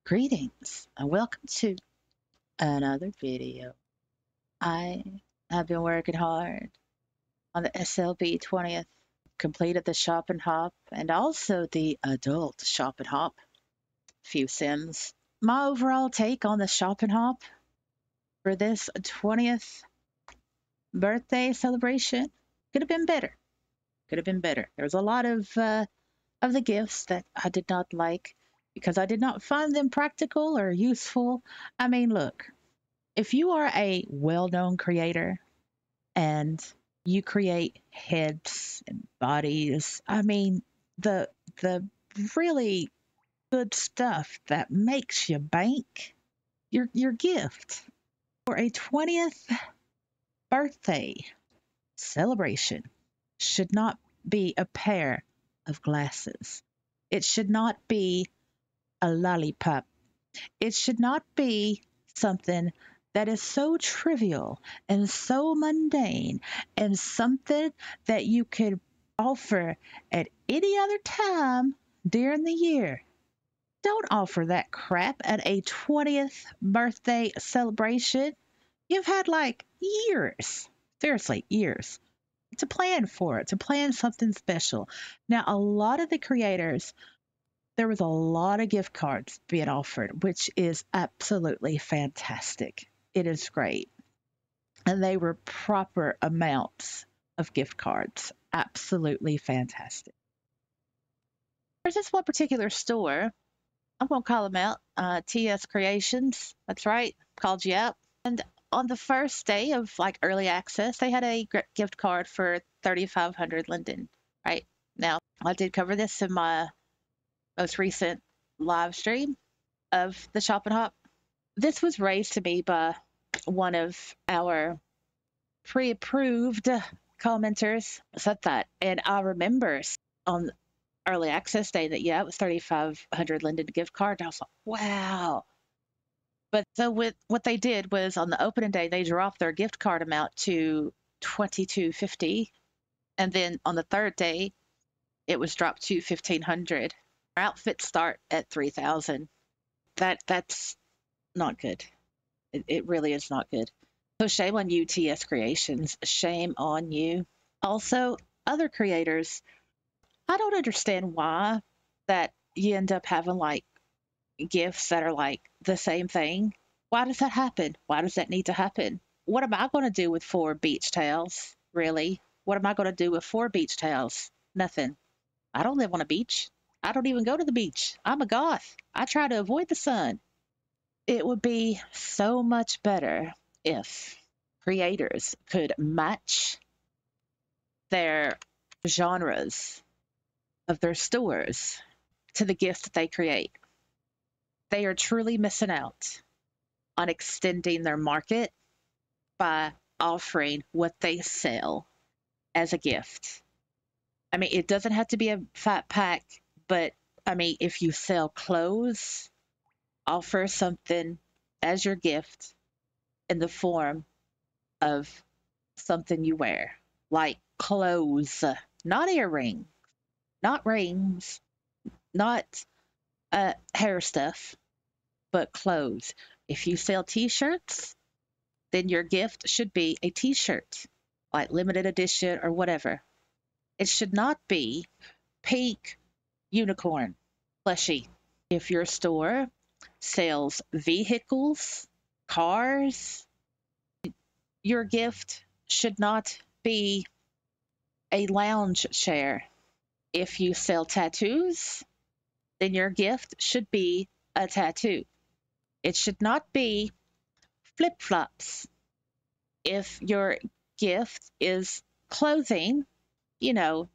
Greetings and welcome to another video. I have been working hard on the SLB 20th, completed the shop and hop and also the adult shop and hop, few sims. My overall take on the shop and hop for this 20th birthday celebration could have been better. Could have been better. There was a lot of the gifts that I did not like because I did not find them practical or useful. I mean, look, if you are a well-known creator and you create heads and bodies, I mean, the really good stuff that makes you bank, your gift for a 20th birthday celebration should not be a pair of glasses. It should not be a lollipop. It should not be something that is so trivial and so mundane and something that you could offer at any other time during the year. Don't offer that crap at a 20th birthday celebration. You've had like years, seriously, years to plan for it, to plan something special. Now, a lot of the creators, there was a lot of gift cards being offered, which is absolutely fantastic. It is great. And they were proper amounts of gift cards. Absolutely fantastic. There's this one particular store. I'm going to call them out. UTS Creations. That's right. Called you out. And on the first day of like early access, they had a gift card for 3,500 Linden. Right now, I did cover this in my most recent live stream of the Shop and Hop. This was raised to me by one of our pre-approved commenters, said that. And I remember on early access day that, yeah, it was 3,500 Linden gift card. And I was like, wow. But so what they did was on the opening day, they dropped their gift card amount to 2,250. And then on the third day, it was dropped to 1,500. Our outfits start at 3,000. That's not good. It really is not good. So shame on you, TS Creations. Shame on you. Also, other creators, I don't understand why that you end up having like gifts that are like the same thing. Why does that happen? Why does that need to happen? What am I going to do with 4 beach towels? Really? What am I going to do with 4 beach towels? Nothing. I don't live on a beach. I don't even go to the beach. I'm a goth. I try to avoid the sun. It would be so much better if creators could match their genres of their stores to the gift that they create. They are truly missing out on extending their market by offering what they sell as a gift. I mean, it doesn't have to be a fat pack, but I mean, if you sell clothes, offer something as your gift in the form of something you wear, like clothes, not earrings, not rings, not hair stuff, but clothes. If you sell t-shirts, then your gift should be a t-shirt, like limited edition or whatever. It should not be pink unicorn plushie. If your store sells vehicles, cars, your gift should not be a lounge chair. If you sell tattoos, then your gift should be a tattoo. It should not be flip-flops. If your gift is clothing, you know,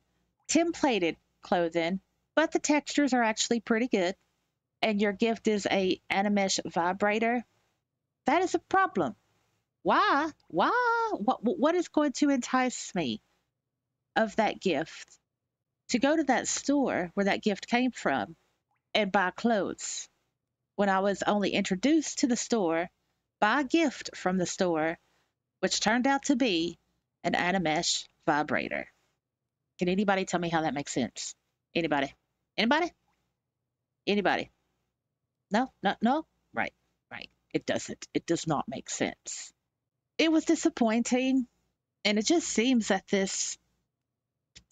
templated clothing, but the textures are actually pretty good, and your gift is a Animesh vibrator, that is a problem. Why? Why? What is going to entice me of that gift to go to that store where that gift came from and buy clothes when I was only introduced to the store by a gift from the store, which turned out to be an Animesh vibrator? Can anybody tell me how that makes sense? Anybody? Anybody? Anybody? No, no, no. Right, right. It doesn't. It does not make sense. It was disappointing. And it just seems that this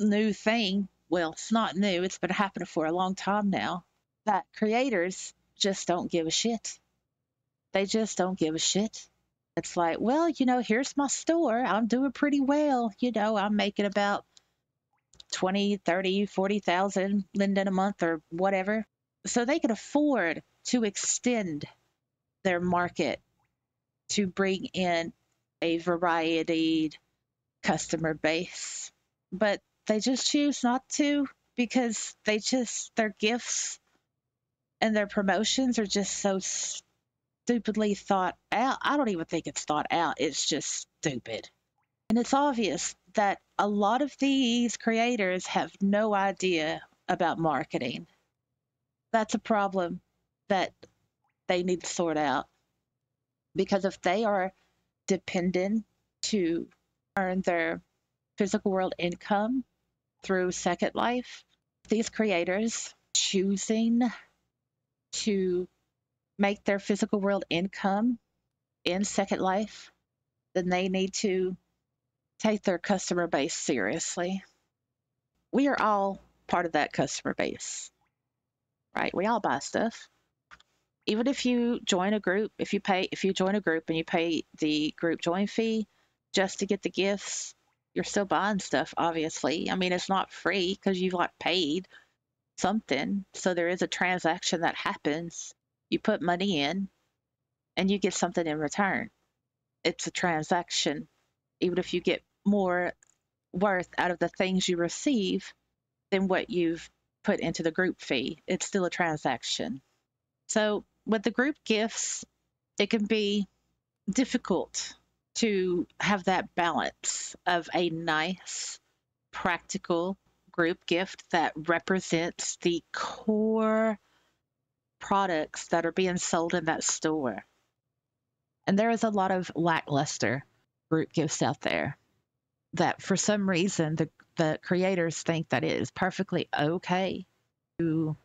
new thing, well, it's not new, it's been happening for a long time now, that creators just don't give a shit. They just don't give a shit. It's like, well, here's my store. I'm doing pretty well. I'm making about 20, 30, 40,000 Linden a month or whatever. So they can afford to extend their market to bring in a varied customer base. But they just choose not to because their gifts and their promotions are just so stupidly thought out. I don't even think it's thought out. It's just stupid. And it's obvious that a lot of these creators have no idea about marketing. That's a problem that they need to sort out because if they are dependent to earn their physical world income through Secondlife, these creators choosing to make their physical world income in Secondlife, then they need to take their customer base seriously. We are all part of that customer base, right? We all buy stuff. Even if you join a group, if you join a group and you pay the group join fee just to get the gifts, you're still buying stuff, obviously. I mean, it's not free because you've like paid something. So there is a transaction that happens. You put money in and you get something in return. It's a transaction. Even if you get more worth out of the things you receive than what you've put into the group fee, it's still a transaction. So with the group gifts, it can be difficult to have that balance of a nice, practical group gift that represents the core products that are being sold in that store. And there is a lot of lackluster group gifts out there that for some reason the creators think that it is perfectly okay to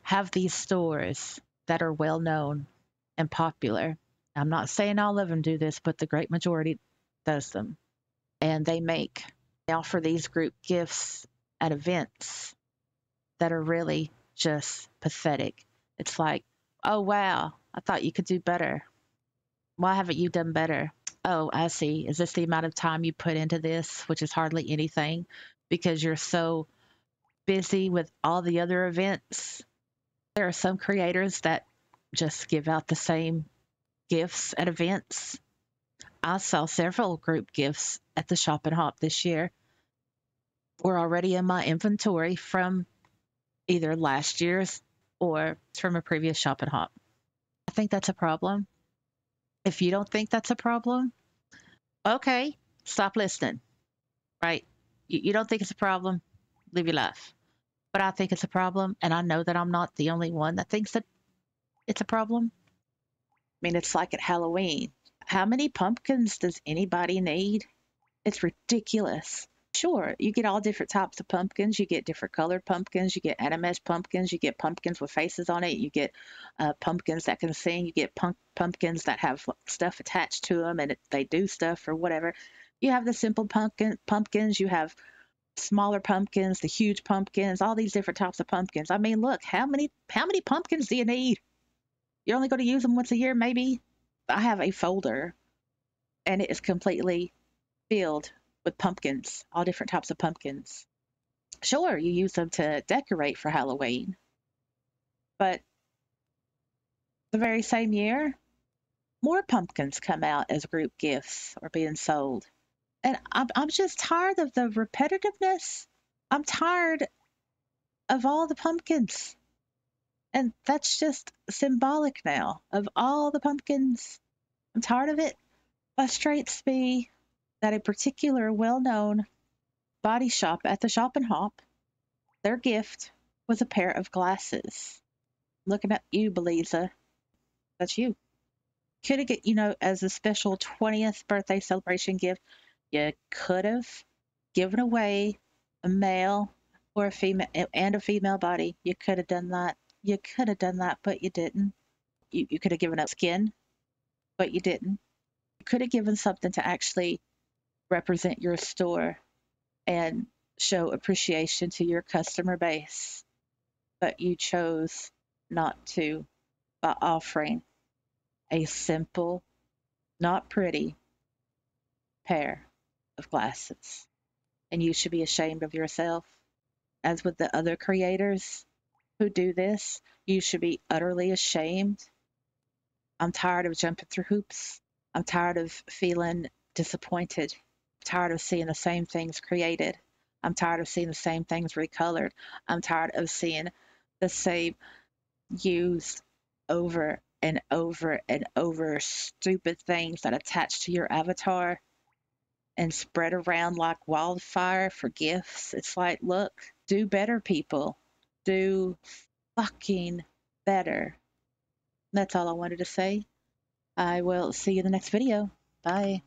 have these stores that are well known and popular. I'm not saying all of them do this, but the great majority does them. And they offer these group gifts at events that are really just pathetic. It's like, oh, wow, I thought you could do better. Why haven't you done better? Oh, I see. Is this the amount of time you put into this, which is hardly anything because you're so busy with all the other events? There are some creators that just give out the same gifts at events. I saw several group gifts at the Shop and Hop this year. Were already in my inventory from either last year's or from a previous Shop and Hop. I think that's a problem. If you don't think that's a problem, okay, stop listening, right? You don't think it's a problem, live your life. But I think it's a problem, and I know that I'm not the only one that thinks that it's a problem. I mean, it's like at Halloween. How many pumpkins does anybody need? It's ridiculous. Sure, you get all different types of pumpkins. You get different colored pumpkins. You get animesh pumpkins. You get pumpkins with faces on it. You get pumpkins that can sing. You get pumpkins that have stuff attached to them and they do stuff or whatever. You have the simple pumpkins. You have smaller pumpkins, the huge pumpkins, all these different types of pumpkins. I mean, look, how many pumpkins do you need? You're only going to use them once a year, maybe. I have a folder, and it is completely filled with pumpkins, all different types of pumpkins. Sure, you use them to decorate for Halloween, but the very same year, more pumpkins come out as group gifts or being sold. And I'm just tired of the repetitiveness. I'm tired of all the pumpkins. And that's just symbolic now of all the pumpkins. I'm tired of it. Frustrates me that a particular well-known body shop at the Shop and Hop, their gift was a pair of glasses. Looking at you, Beliza. That's you. Could have get, as a special 20th birthday celebration gift, you could have given away a male or a female and a female body. You could have done that. You could have done that, but you didn't. You could have given up skin, but you didn't. You could have given something to actually represent your store and show appreciation to your customer base, but you chose not to by offering a simple, not pretty pair of glasses. And you should be ashamed of yourself. As with the other creators who do this, you should be utterly ashamed. I'm tired of jumping through hoops. I'm tired of feeling disappointed. I'm tired of seeing the same things created. I'm tired of seeing the same things recolored. I'm tired of seeing the same used over and over and over stupid things that attach to your avatar and spread around like wildfire for gifts. It's like, look, do better, people. Do fucking better. That's all I wanted to say. I will see you in the next video. Bye.